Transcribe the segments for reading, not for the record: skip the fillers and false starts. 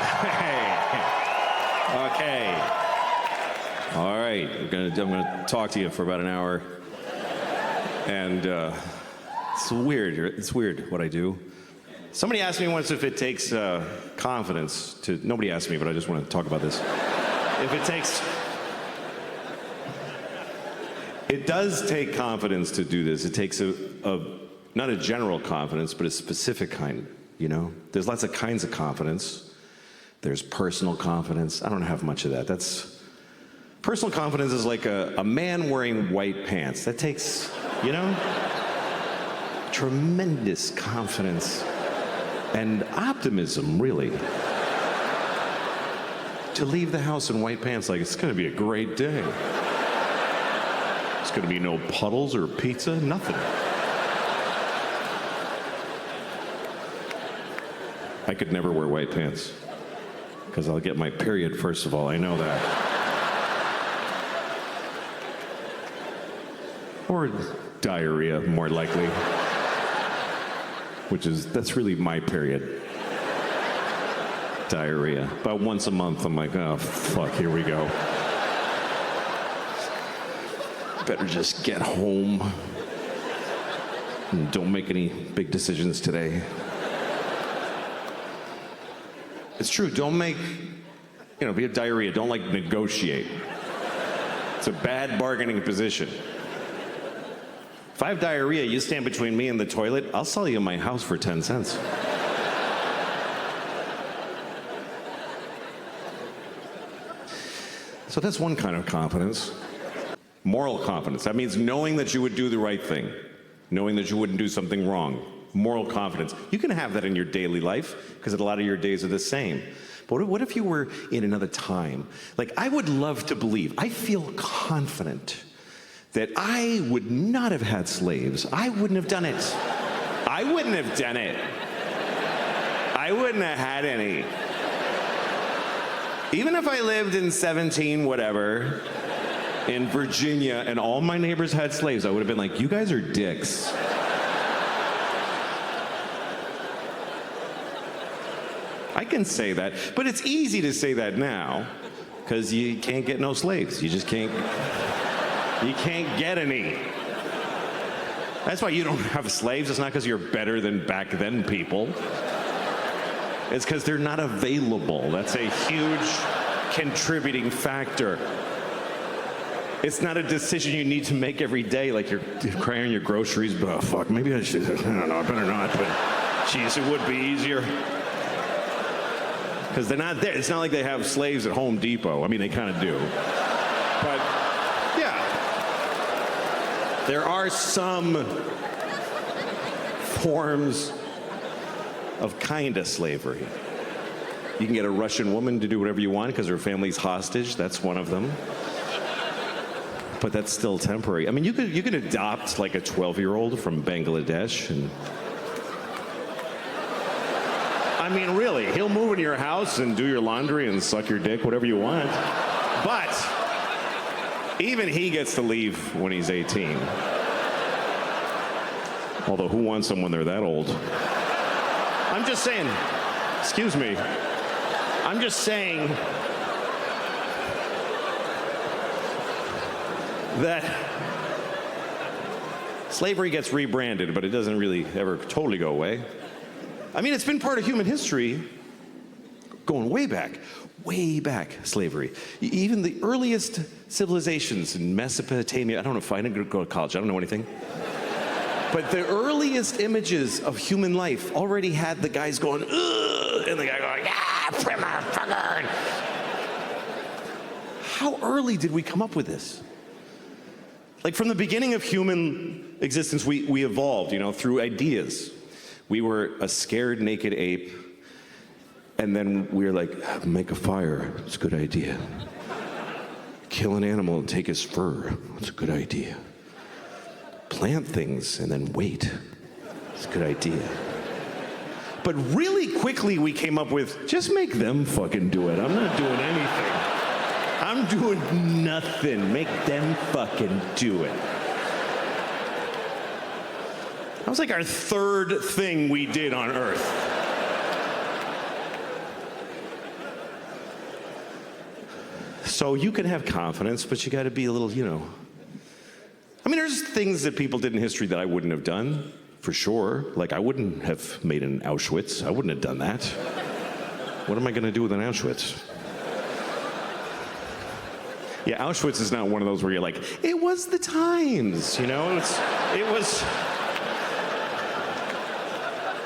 Hey. Okay. All right. I'm gonna talk to you for about an hour, and it's weird. It's weird what I do. Somebody asked me once if it takes confidence to. Nobody asked me, but I just want to talk about this. If it takes. It does take confidence to do this. It takes not a general confidence, but a specific kind, you know? There's lots of kinds of confidence. There's personal confidence. I don't have much of that. Personal confidence is like a man wearing white pants. That takes, you know, tremendous confidence and optimism, really. To leave the house in white pants like it's gonna be a great day. There's gonna be no puddles or pizza, nothing. I could never wear white pants because I'll get my period, first of all, I know that. Or diarrhea, more likely. That's really my period. Diarrhea. About once a month, I'm like, oh, fuck, here we go. Better just get home. And don't make any big decisions today. It's true, don't make, you know, if you have diarrhea, don't like negotiate. It's a bad bargaining position. If I have diarrhea, you stand between me and the toilet, I'll sell you my house for 10 cents. So that's one kind of confidence. Moral confidence. That means knowing that you would do the right thing, knowing that you wouldn't do something wrong. Moral confidence. You can have that in your daily life because a lot of your days are the same. But what if you were in another time? Like, I would love to believe, I feel confident that I would not have had slaves. I wouldn't have done it. I wouldn't have done it. I wouldn't have had any. Even if I lived in 17 whatever, in Virginia, and all my neighbors had slaves, I would have been like, you guys are dicks. I can say that, but it's easy to say that now, because you can't get no slaves. You just can't get any. That's why you don't have slaves. It's not because you're better than back then people. It's because they're not available. That's a huge contributing factor. It's not a decision you need to make every day, like you're crying your groceries, but oh, fuck, maybe I should, I don't know, I better not, but geez, it would be easier. Because they're not there. It's not like they have slaves at Home Depot. I mean, they kind of do. But, yeah. There are some forms of kind of slavery. You can get a Russian woman to do whatever you want because her family's hostage. That's one of them. But that's still temporary. I mean, you could adopt like a 12-year-old from Bangladesh and... I mean, really, he'll move into your house and do your laundry and suck your dick, whatever you want. But even he gets to leave when he's 18. Although, who wants them when they're that old? I'm just saying, excuse me, I'm just saying that slavery gets rebranded, but it doesn't really ever totally go away. I mean, it's been part of human history, going way back, slavery. Even the earliest civilizations in Mesopotamia, I don't know if I didn't go to college, I don't know anything. But the earliest images of human life already had the guys going, ugh, and the guy going, ah, primer, fucker. How early did we come up with this? Like from the beginning of human existence, we evolved, you know, through ideas. We were a scared, naked ape, and then we were like, make a fire, it's a good idea. Kill an animal and take his fur, it's a good idea. Plant things and then wait, it's a good idea. But really quickly we came up with, just make them fucking do it. I'm not doing anything. I'm doing nothing. Make them fucking do it. That was like our third thing we did on Earth. So you can have confidence, but you got to be a little, I mean, there's things that people did in history that I wouldn't have done, for sure. Like, I wouldn't have made an Auschwitz. I wouldn't have done that. What am I going to do with an Auschwitz? Yeah, Auschwitz is not one of those where you're like, it was the times, It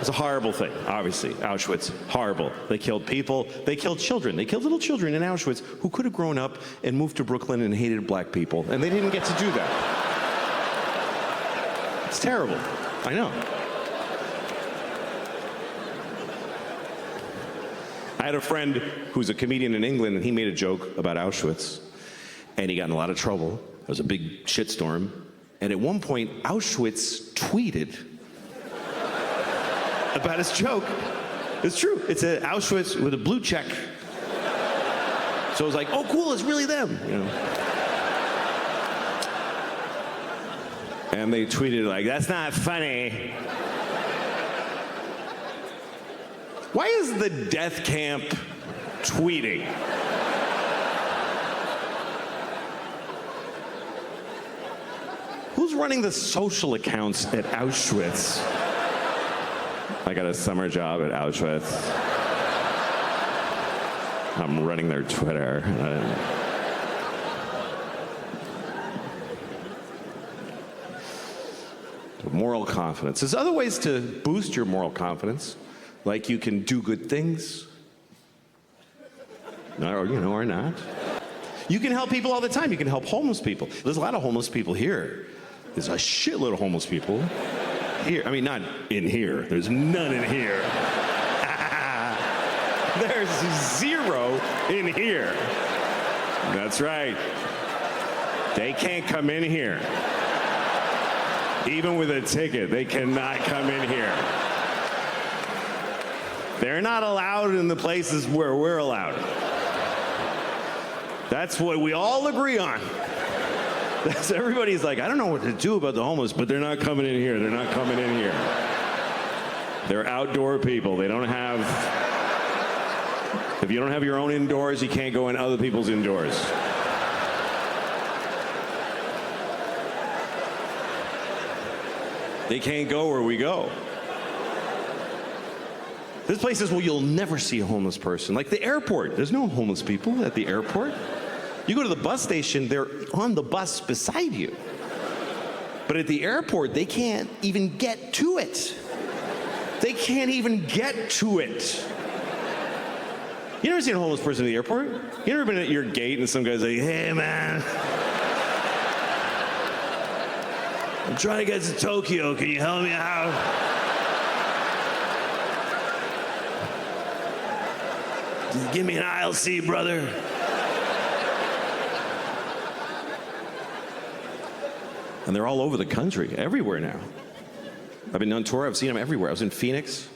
was a horrible thing, obviously. Auschwitz, horrible. They killed people. They killed children. They killed little children in Auschwitz who could have grown up and moved to Brooklyn and hated black people, and they didn't get to do that. It's terrible. I know. I had a friend who's a comedian in England, and he made a joke about Auschwitz, and he got in a lot of trouble. There was a big shitstorm, and at one point, Auschwitz tweeted about his joke. It's true. It's an Auschwitz with a blue check. So it was like, oh, cool, it's really them, And they tweeted like, that's not funny. Why is the death camp tweeting? Who's running the social accounts at Auschwitz? I got a summer job at Auschwitz. I'm running their Twitter. Moral confidence. There's other ways to boost your moral confidence. Like you can do good things. Or not. You can help people all the time. You can help homeless people. There's a lot of homeless people here. There's a shitload of homeless people here. I mean, not in here. There's none in here. There's zero in here. That's right. They can't come in here. Even with a ticket, they cannot come in here. They're not allowed in the places where we're allowed. That's what we all agree on. Everybody's like, I don't know what to do about the homeless, but they're not coming in here. They're not coming in here. They're outdoor people. They don't have, if you don't have your own indoors, you can't go in other people's indoors. They can't go where we go. There's places where you'll never see a homeless person. Like the airport. There's no homeless people at the airport. You go to the bus station, they're on the bus beside you. But at the airport, they can't even get to it. They can't even get to it. You never seen a homeless person at the airport? You never been at your gate and some guy's like, hey man, I'm trying to get to Tokyo, can you help me out? Give me an aisle seat, brother. And they're all over the country, everywhere now. I've been on tour, I've seen them everywhere. I was in Phoenix,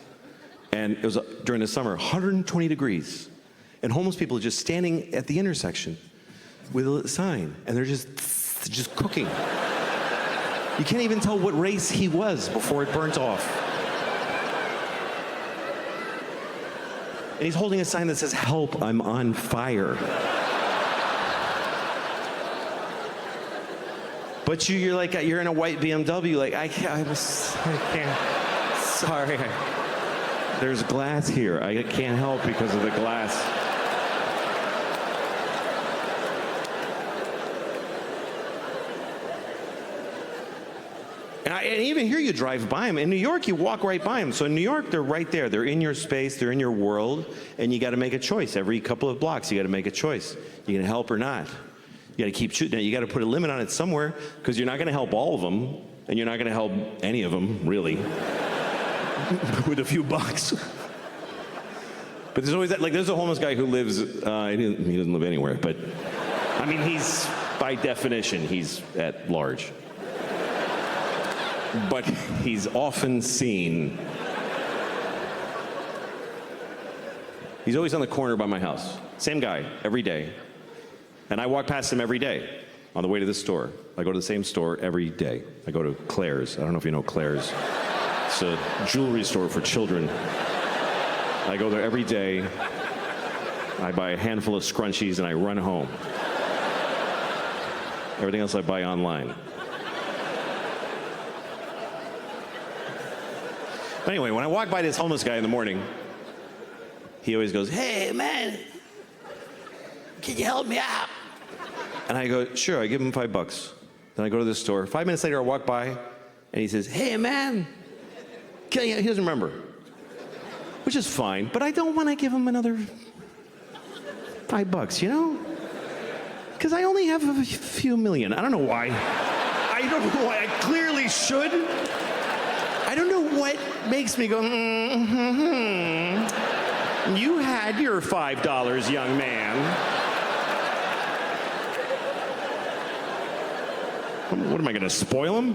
and it was during the summer, 120 degrees. And homeless people are just standing at the intersection with a sign, and they're just cooking. You can't even tell what race he was before it burnt off. And he's holding a sign that says, help, I'm on fire. But you're like, you're in a white BMW, like, I can't, sorry. There's glass here. I can't help because of the glass. And even here you drive by them. In New York, you walk right by them. So in New York, they're right there. They're in your space, they're in your world, and you got to make a choice. Every couple of blocks, you got to make a choice. You going to help or not? You got to keep shooting. Now, you got to put a limit on it somewhere, because you're not going to help all of them, and you're not going to help any of them, really, with a few bucks. But there's always that, like, there's a homeless guy who lives, he doesn't live anywhere, but, I mean, he's, by definition, he's at large. But he's often seen. He's always on the corner by my house. Same guy, every day. And I walk past him every day on the way to the store. I go to the same store every day. I go to Claire's. I don't know if you know Claire's. It's a jewelry store for children. I go there every day. I buy a handful of scrunchies and I run home. Everything else I buy online. But anyway, when I walk by this homeless guy in the morning, he always goes, "Hey, man, can you help me out?" And I go, "Sure." I give him $5. Then I go to the store. 5 minutes later, I walk by, and he says, "Hey, man, can you..." He doesn't remember, which is fine, but I don't want to give him another $5, you know? Because I only have a few million. I don't know why. I don't know why. I clearly should. I don't know what makes me go, You had your $5, young man. What am I going to spoil him?